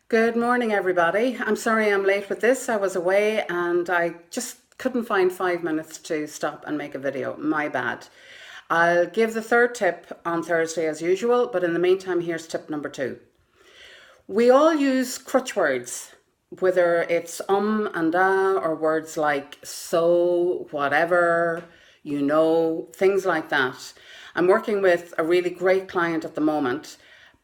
Good morning, everybody. I'm sorry I'm late with this. I was away and I just couldn't find 5 minutes to stop and make a video. My bad. I'll give the third tip on Thursday as usual, but in the meantime, here's tip number 2. We all use crutch words, whether it's and or words like so, whatever, things like that. I'm working with a really great client at the moment,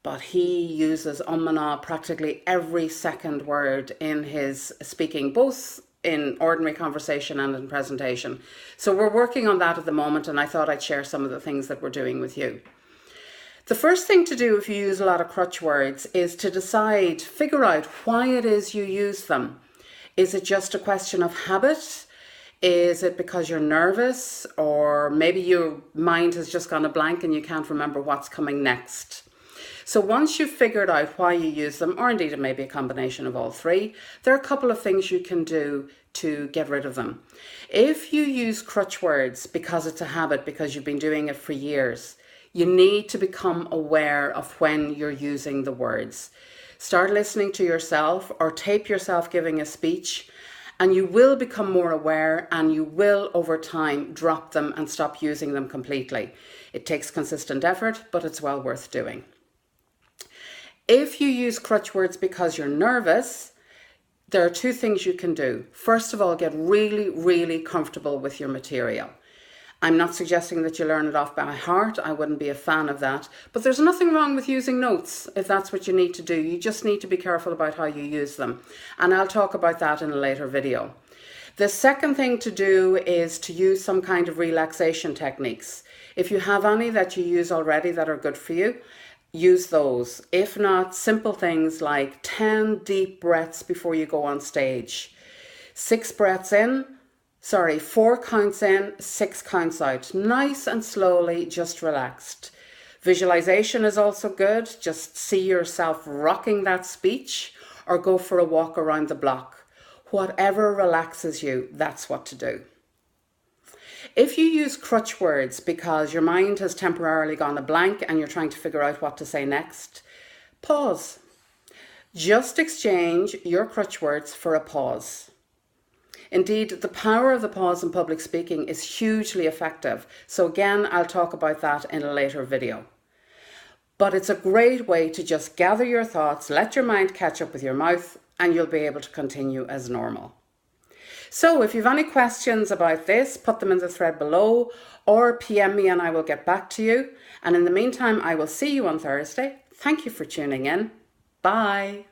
but he uses and practically every second word in his speaking, both in ordinary conversation and in presentation. So we're working on that at the moment, and I thought I'd share some of the things that we're doing with you. The first thing to do if you use a lot of crutch words is to figure out why it is you use them. Is it just a question of habit? Is it because you're nervous? Or maybe your mind has just gone a blank and you can't remember what's coming next? So once you've figured out why you use them, or indeed it may be a combination of all three, there are a couple of things you can do to get rid of them. If you use crutch words because it's a habit, because you've been doing it for years, you need to become aware of when you're using the words. Start listening to yourself or tape yourself giving a speech, and you will become more aware, and you will over time drop them and stop using them completely. It takes consistent effort, but it's well worth doing. If you use crutch words because you're nervous, there are two things you can do. First of all, get really, really comfortable with your material. I'm not suggesting that you learn it off by heart. I wouldn't be a fan of that. But there's nothing wrong with using notes if that's what you need to do. You just need to be careful about how you use them. And I'll talk about that in a later video. The second thing to do is to use some kind of relaxation techniques. If you have any that you use already that are good for you, use those. If not, simple things like 10 deep breaths before you go on stage. 4 counts in, 6 counts out. Nice and slowly, just relaxed. Visualization is also good. Just see yourself rocking that speech or go for a walk around the block. Whatever relaxes you, that's what to do. If you use crutch words because your mind has temporarily gone a blank and you're trying to figure out what to say next, pause. Just exchange your crutch words for a pause. Indeed, the power of the pause in public speaking is hugely effective. So again, I'll talk about that in a later video. But it's a great way to just gather your thoughts, let your mind catch up with your mouth, and you'll be able to continue as normal. So if you've any questions about this, put them in the thread below or PM me and I will get back to you. And in the meantime, I will see you on Thursday. Thank you for tuning in. Bye.